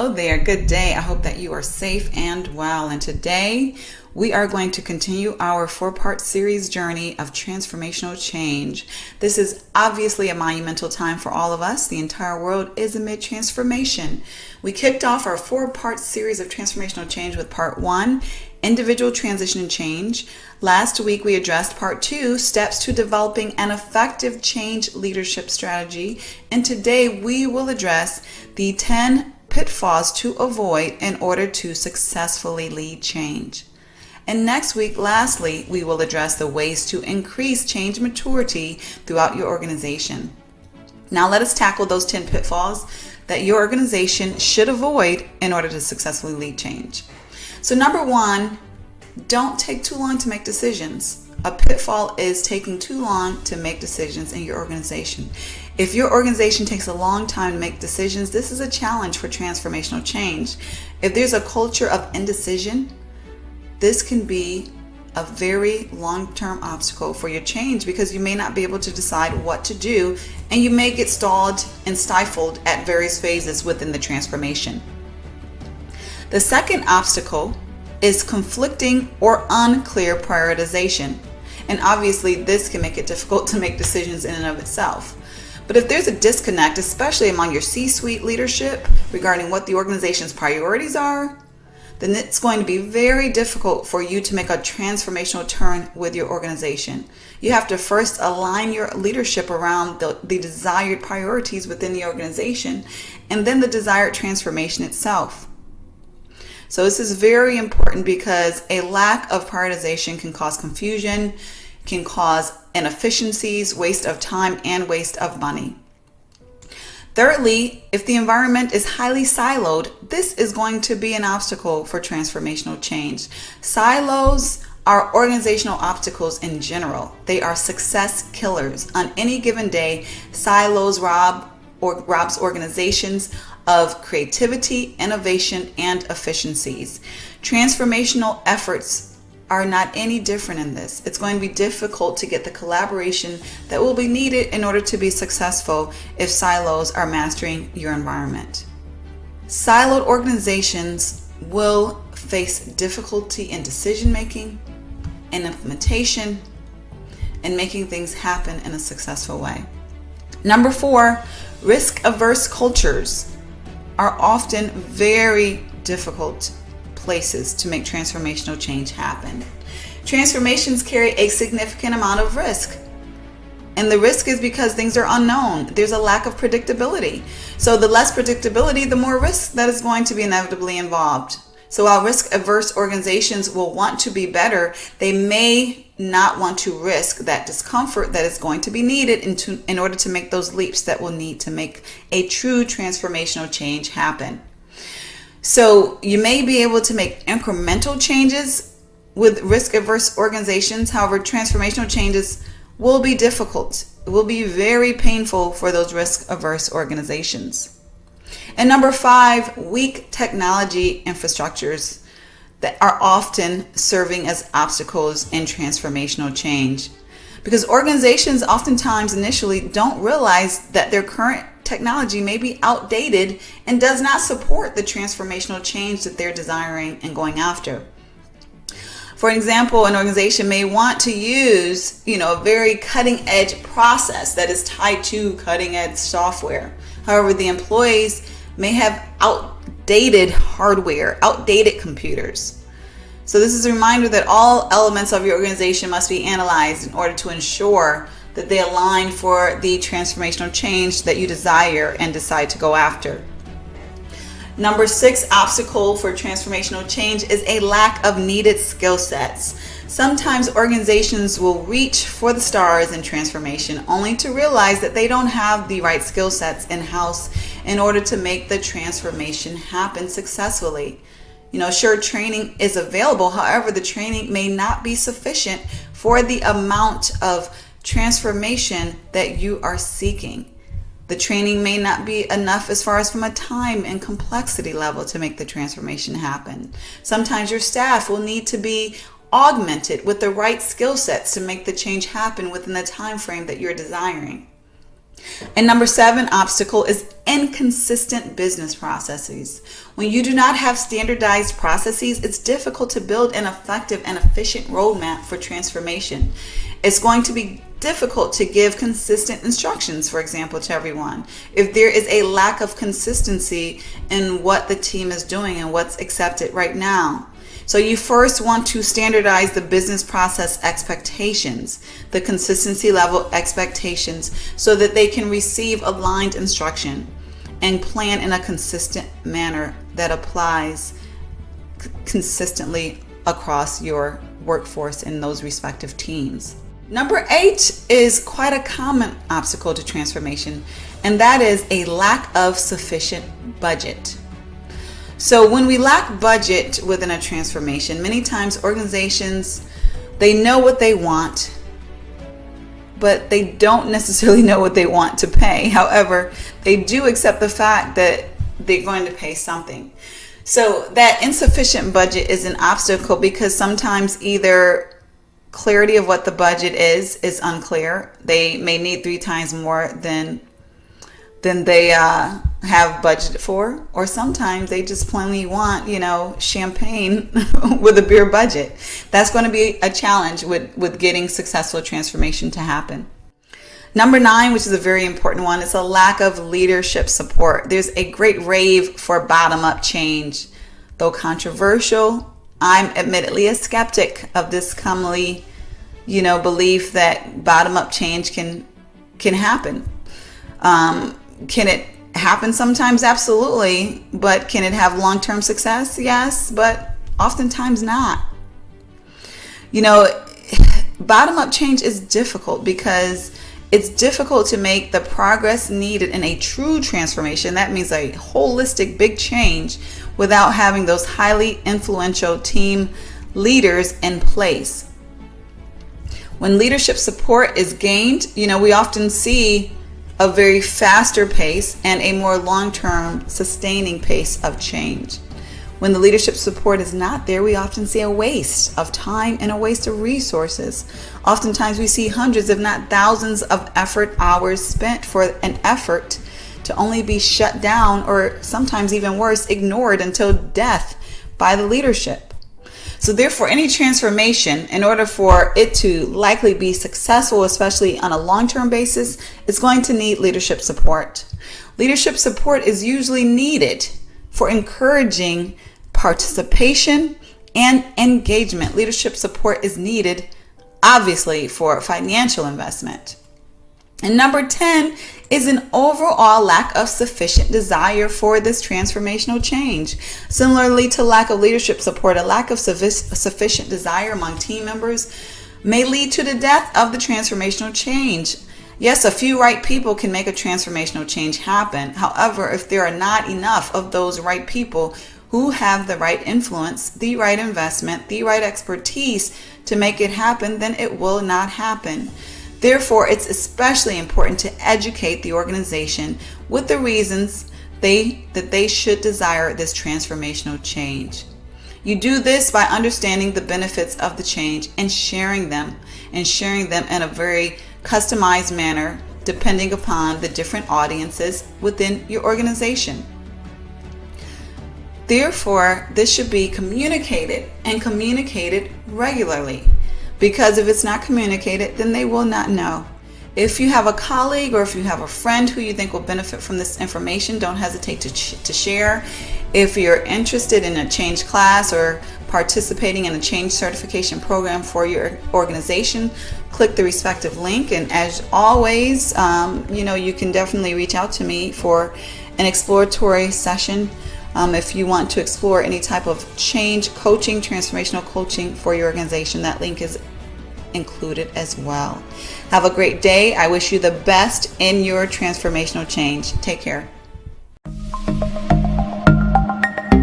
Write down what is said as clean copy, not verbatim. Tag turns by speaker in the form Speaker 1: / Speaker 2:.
Speaker 1: Hello there. Good day. I hope that you are safe and well. And today we are going to continue our 4-part series journey of transformational change. This is obviously a monumental time for all of us. The entire world is amid transformation. We kicked off our 4-part series of transformational change with part 1, individual transition and change. Last week we addressed part 2, steps to developing an effective change leadership strategy. And today we will address the 10 pitfalls to avoid in order to successfully lead change. And next week, lastly, we will address the ways to increase change maturity throughout your organization. Now let us tackle those 10 pitfalls that your organization should avoid in order to successfully lead change. So number 1, don't take too long to make decisions. A pitfall is taking too long to make decisions in your organization. If your organization takes a long time to make decisions, this is a challenge for transformational change. If there's a culture of indecision, this can be a very long-term obstacle for your change because you may not be able to decide what to do and you may get stalled and stifled at various phases within the transformation. The second obstacle is conflicting or unclear prioritization. And obviously this can make it difficult to make decisions in and of itself. But if there's a disconnect, especially among your C-suite leadership regarding what the organization's priorities are, then it's going to be very difficult for you to make a transformational turn with your organization. You have to first align your leadership around the desired priorities within the organization and then the desired transformation itself. So this is very important because a lack of prioritization can cause confusion, can cause inefficiencies, waste of time, and waste of money. Thirdly, if the environment is highly siloed, this is going to be an obstacle for transformational change. Silos are organizational obstacles in general. They are success killers. On any given day, silos robs organizations of creativity, innovation, and efficiencies. Transformational efforts are not any different in this. It's going to be difficult to get the collaboration that will be needed in order to be successful if silos are mastering your environment. Siloed organizations will face difficulty in decision making and implementation and making things happen in a successful way. Number 4, risk-averse cultures are often very difficult places to make transformational change happen. Transformations carry a significant amount of risk. And the risk is because things are unknown. There's a lack of predictability. So the less predictability, the more risk that is going to be inevitably involved. So while risk-averse organizations will want to be better, they may not want to risk that discomfort that is going to be needed in order to make those leaps that will need to make a true transformational change happen. So you may be able to make incremental changes with risk-averse organizations. However, transformational changes will be difficult. It will be very painful for those risk-averse organizations. And number 5, weak technology infrastructures that are often serving as obstacles in transformational change. Because organizations oftentimes initially don't realize that their current technology may be outdated and does not support the transformational change that they're desiring and going after. For example, an organization may want to use, a very cutting edge process that is tied to cutting edge software. However, the employees may have outdated hardware, outdated computers. So this is a reminder that all elements of your organization must be analyzed in order to ensure that they align for the transformational change that you desire and decide to go after. Number 6 obstacle for transformational change is a lack of needed skill sets. Sometimes organizations will reach for the stars in transformation only to realize that they don't have the right skill sets in-house in order to make the transformation happen successfully. Sure, training is available. However, the training may not be sufficient for the amount of transformation that you are seeking. The training may not be enough as far as from a time and complexity level to make the transformation happen. Sometimes your staff will need to be augmented with the right skill sets to make the change happen within the time frame that you're desiring. And number 7 obstacle is inconsistent business processes. When you do not have standardized processes, it's difficult to build an effective and efficient roadmap for transformation. It's going to be difficult to give consistent instructions, for example, to everyone, if there is a lack of consistency in what the team is doing and what's accepted right now. So you first want to standardize the business process expectations, the consistency level expectations, so that they can receive aligned instruction and plan in a consistent manner that applies consistently across your workforce in those respective teams. Number 8 is quite a common obstacle to transformation, and that is a lack of sufficient budget. So when we lack budget within a transformation, many times organizations, they know what they want, but they don't necessarily know what they want to pay. However, they do accept the fact that they're going to pay something. So that insufficient budget is an obstacle because sometimes either clarity of what the budget is unclear. They may need 3 times more than they have budgeted for, or sometimes they just plainly want, champagne with a beer budget. That's going to be a challenge with getting successful transformation to happen. Number 9, which is a very important one, is a lack of leadership support. There's a great rave for bottom-up change. Though controversial, I'm admittedly a skeptic of this commonly, belief that bottom-up change can happen. Can it happen sometimes? Absolutely. But can it have long-term success? Yes, but oftentimes not. Bottom-up change is difficult because it's difficult to make the progress needed in a true transformation. That means a holistic big change without having those highly influential team leaders in place. When leadership support is gained, we often see a very faster pace and a more long-term sustaining pace of change. When the leadership support is not there, we often see a waste of time and a waste of resources. Oftentimes we see hundreds, if not thousands, of effort hours spent for an effort to only be shut down, or sometimes even worse, ignored until death by the leadership. So therefore, any transformation, in order for it to likely be successful, especially on a long-term basis, is going to need leadership support. Leadership support is usually needed for encouraging participation and engagement. Leadership support is needed, obviously, for financial investment. And number 10 is an overall lack of sufficient desire for this transformational change. Similarly to lack of leadership support, a lack of sufficient desire among team members may lead to the death of the transformational change. Yes, a few right people can make a transformational change happen. However, if there are not enough of those right people who have the right influence, the right investment, the right expertise to make it happen, then it will not happen. Therefore, it's especially important to educate the organization with the reasons that they should desire this transformational change. You do this by understanding the benefits of the change and sharing them in a very customized manner depending upon the different audiences within your organization. Therefore, this should be communicated and communicated regularly. Because if it's not communicated, then they will not know. If you have a colleague or if you have a friend who you think will benefit from this information, don't hesitate to share. If you're interested in a change class or participating in a change certification program for your organization, click the respective link. And as always, you can definitely reach out to me for an exploratory session if you want to explore any type of change coaching, transformational coaching for your organization. That link is included as well. Have a great day. I wish you the best in your transformational change. Take care.